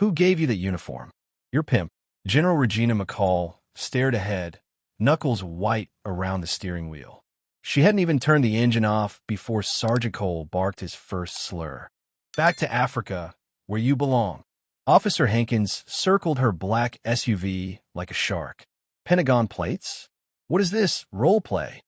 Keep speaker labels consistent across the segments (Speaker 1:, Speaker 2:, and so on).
Speaker 1: Who gave you the uniform? Your pimp. General Regina McCall stared ahead, knuckles white around the steering wheel. She hadn't even turned the engine off before Sergeant Cole barked his first slur. Back to Africa, where you belong. Officer Hankins circled her black SUV like a shark. Pentagon plates? What is this, role play?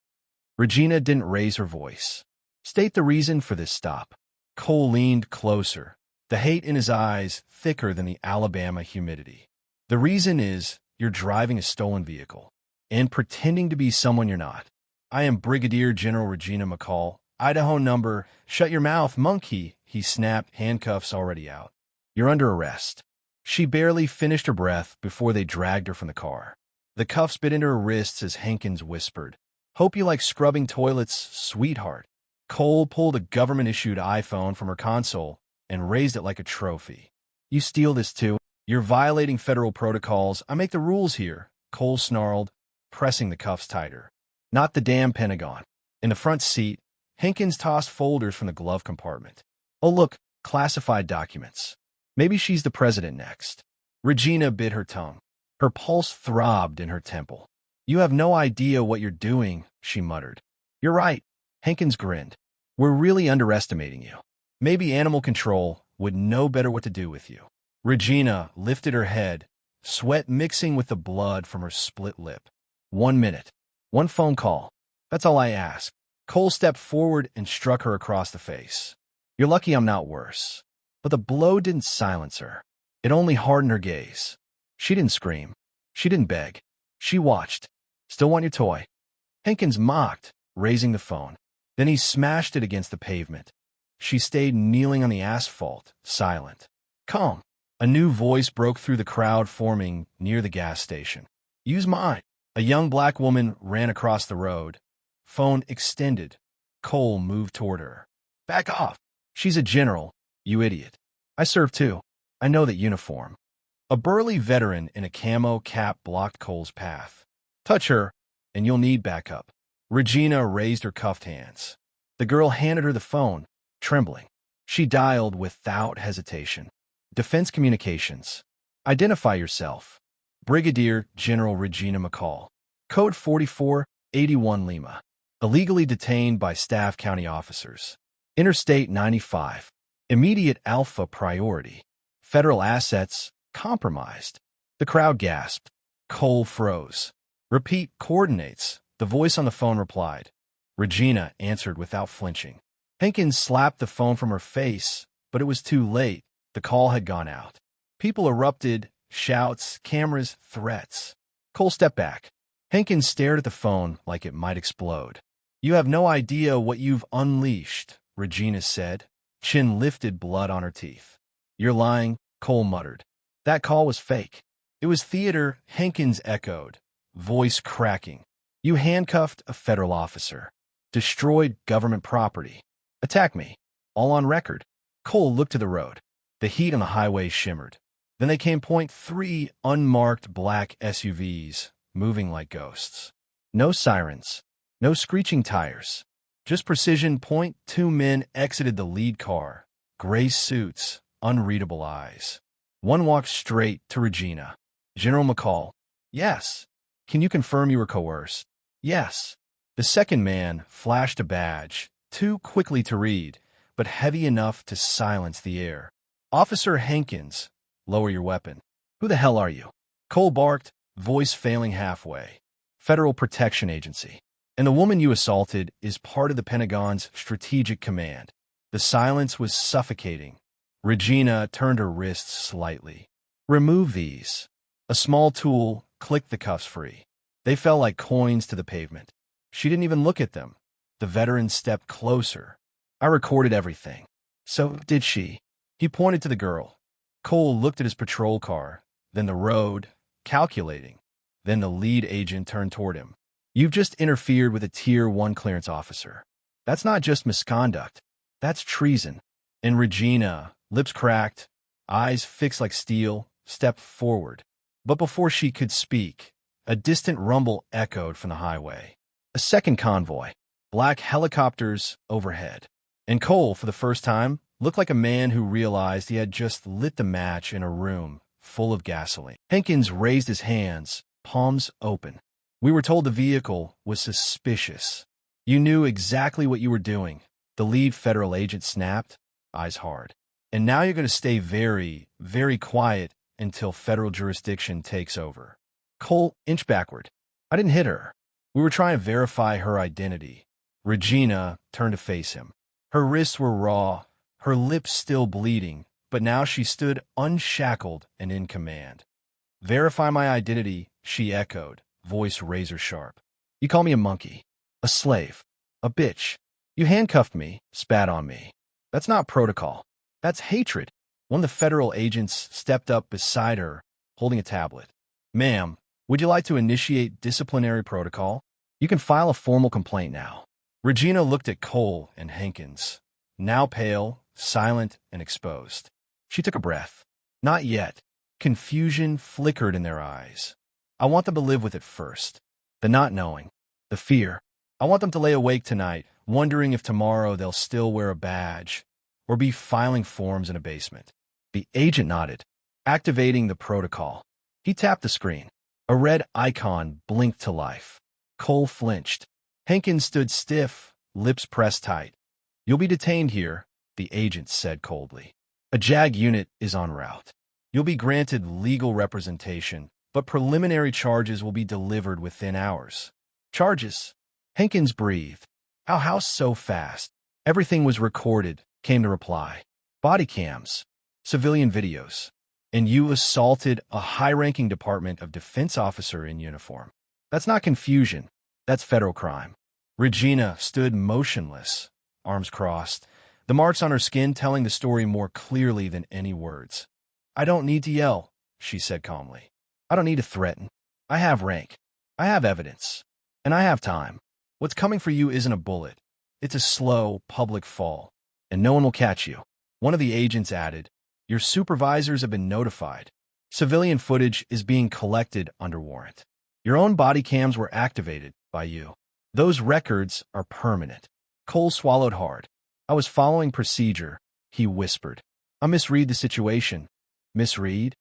Speaker 1: Regina didn't raise her voice. State the reason for this stop. Cole leaned closer, the hate in his eyes thicker than the Alabama humidity. The reason is you're driving a stolen vehicle and pretending to be someone you're not. I am Brigadier General Regina McCall, Idaho number. Shut your mouth, monkey, he snapped, handcuffs already out. You're under arrest. She barely finished her breath before they dragged her from the car. The cuffs bit into her wrists as Hankins whispered, "Hope you like scrubbing toilets, sweetheart." Cole pulled a government-issued iPhone from her console and raised it like a trophy. "You steal this too? You're violating federal protocols. I make the rules here," Cole snarled, pressing the cuffs tighter. "Not the damn Pentagon." In the front seat, Hankins tossed folders from the glove compartment. "Oh look, classified documents. Maybe she's the president next." Regina bit her tongue. Her pulse throbbed in her temple. "You have no idea what you're doing," she muttered. "You're right," Hankins grinned. "We're really underestimating you. Maybe animal control would know better what to do with you." Regina lifted her head, sweat mixing with the blood from her split lip. 1 minute. One phone call. That's all I ask." Cole stepped forward and struck her across the face. "You're lucky I'm not worse." But the blow didn't silence her. It only hardened her gaze. She didn't scream. She didn't beg. She watched. "Still want your toy?" Hankins mocked, raising the phone. Then he smashed it against the pavement. She stayed kneeling on the asphalt, silent. "Calm." A new voice broke through the crowd forming near the gas station. "Use mine." A young black woman ran across the road. Phone extended. Cole moved toward her. "Back off." "She's a general, you idiot." "I serve too. I know that uniform." A burly veteran in a camo cap blocked Cole's path. "Touch her, and you'll need backup." Regina raised her cuffed hands. The girl handed her the phone, trembling. She dialed without hesitation. "Defense Communications. Identify yourself." "Brigadier General Regina McCall. Code 4481 Lima. Illegally detained by staff county officers. Interstate 95. Immediate alpha priority. Federal assets compromised." The crowd gasped. Cole froze. "Repeat coordinates," the voice on the phone replied. Regina answered without flinching. Hankins slapped the phone from her face, but it was too late. The call had gone out. People erupted, shouts, cameras, threats. Cole stepped back. Hankins stared at the phone like it might explode. "You have no idea what you've unleashed," Regina said, chin lifted, blood on her teeth. "You're lying," Cole muttered. "That call was fake." "It was theater," Hankins echoed, voice cracking. "You handcuffed a federal officer, destroyed government property, attacked me, all on record." Cole looked to the road. The heat on the highway shimmered. Then they came .3 unmarked black SUVs, moving like ghosts. No sirens, no screeching tires, just precision. .2 men exited the lead car, gray suits, unreadable eyes. One walked straight to Regina. "General McCall." "Yes." "Can you confirm you were coerced?" "Yes." The second man flashed a badge, too quickly to read, but heavy enough to silence the air. "Officer Hankins, lower your weapon." "Who the hell are you?" Cole barked, voice failing halfway. "Federal Protection Agency. And the woman you assaulted is part of the Pentagon's Strategic Command." The silence was suffocating. Regina turned her wrists slightly. "Remove these." A small tool clicked the cuffs free. They fell like coins to the pavement. She didn't even look at them. The veteran stepped closer. "I recorded everything." "So did she." He pointed to the girl. Cole looked at his patrol car, then the road, calculating. Then the lead agent turned toward him. "You've just interfered with a Tier 1 clearance officer. That's not just misconduct. That's treason." And Regina, lips cracked, eyes fixed like steel, stepped forward. But before she could speak, a distant rumble echoed from the highway. A second convoy. Black helicopters overhead. And Cole, for the first time, looked like a man who realized he had just lit the match in a room full of gasoline. Hankins raised his hands, palms open. We were told the vehicle was suspicious. You knew exactly what you were doing. The lead federal agent snapped, eyes hard. And now you're going to stay very, very quiet until federal jurisdiction takes over. Cole inched backward. I didn't hit her. We were trying to verify her identity. Regina turned to face him. Her wrists were raw, her lips still bleeding, but now she stood unshackled and in command. Verify my identity, she echoed, voice razor sharp. You call me a monkey, a slave, a bitch. You handcuffed me, spat on me. That's not protocol. That's hatred. One of the federal agents stepped up beside her, holding a tablet. Ma'am, would you like to initiate disciplinary protocol? You can file a formal complaint now. Regina looked at Cole and Hankins, now pale, silent, and exposed. She took a breath. Not yet. Confusion flickered in their eyes. I want them to live with it first. The not knowing. The fear. I want them to lay awake tonight, wondering if tomorrow they'll still wear a badge or be filing forms in a basement. The agent nodded, activating the protocol. He tapped the screen. A red icon blinked to life. Cole flinched. Hankins stood stiff, lips pressed tight. You'll be detained here, the agent said coldly. A JAG unit is en route. You'll be granted legal representation, but preliminary charges will be delivered within hours. Charges? Hankins breathed. How so fast? Everything was recorded, came the reply. Body cams, civilian videos. And you assaulted a high-ranking Department of Defense officer in uniform. That's not confusion. That's federal crime. Regina stood motionless, arms crossed, the marks on her skin telling the story more clearly than any words. I don't need to yell, she said calmly. I don't need to threaten. I have rank. I have evidence. And I have time. What's coming for you isn't a bullet. It's a slow, public fall. And no one will catch you. One of the agents added, your supervisors have been notified. Civilian footage is being collected under warrant. Your own body cams were activated by you. Those records are permanent. Cole swallowed hard. I was following procedure, he whispered. I misread the situation. Misread?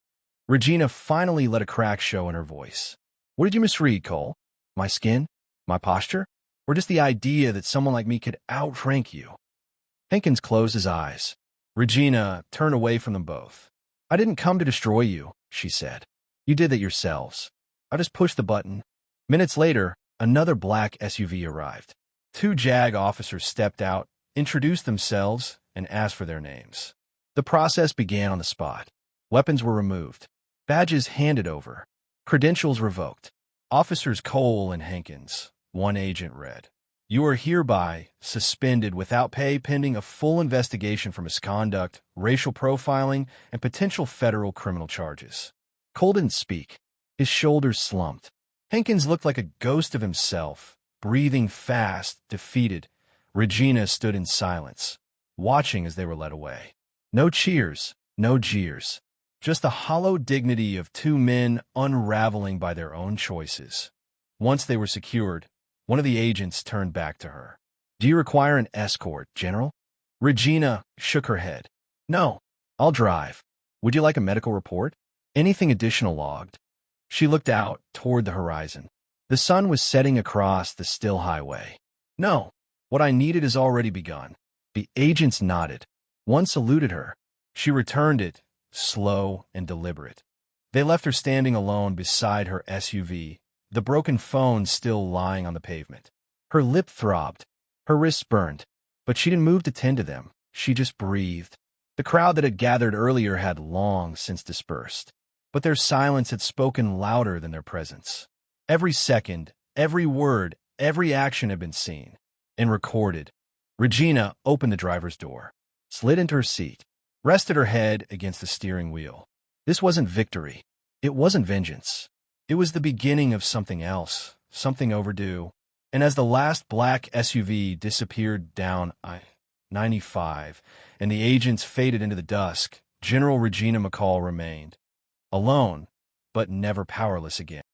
Speaker 1: Regina finally let a crack show in her voice. What did you misread, Cole? My skin? My posture? Or just the idea that someone like me could outrank you? Hankins closed his eyes. Regina turned away from them both. I didn't come to destroy you, she said. You did that yourselves. I just pushed the button. Minutes later, another black SUV arrived. 2 JAG officers stepped out, introduced themselves, and asked for their names. The process began on the spot. Weapons were removed. Badges handed over. Credentials revoked. Officers Cole and Hankins, one agent read. You are hereby suspended without pay pending a full investigation for misconduct, racial profiling, and potential federal criminal charges. Cole didn't speak. His shoulders slumped. Hankins looked like a ghost of himself, breathing fast, defeated. Regina stood in silence, watching as they were led away. No cheers, no jeers. Just the hollow dignity of 2 men unraveling by their own choices. Once they were secured, one of the agents turned back to her. Do you require an escort, General? Regina shook her head. No, I'll drive. Would you like a medical report? Anything additional logged? She looked out toward the horizon. The sun was setting across the still highway. No, what I needed has already begun. The agents nodded. One saluted her. She returned it, slow and deliberate. They left her standing alone beside her SUV, the broken phone still lying on the pavement. Her lip throbbed. Her wrists burned. But she didn't move to tend to them. She just breathed. The crowd that had gathered earlier had long since dispersed. But their silence had spoken louder than their presence. Every second, every word, every action had been seen and recorded. Regina opened the driver's door, slid into her seat, rested her head against the steering wheel. This wasn't victory. It wasn't vengeance. It was the beginning of something else, something overdue. And as the last black SUV disappeared down I-95 and the agents faded into the dusk, General Regina McCall remained. Alone, but never powerless again.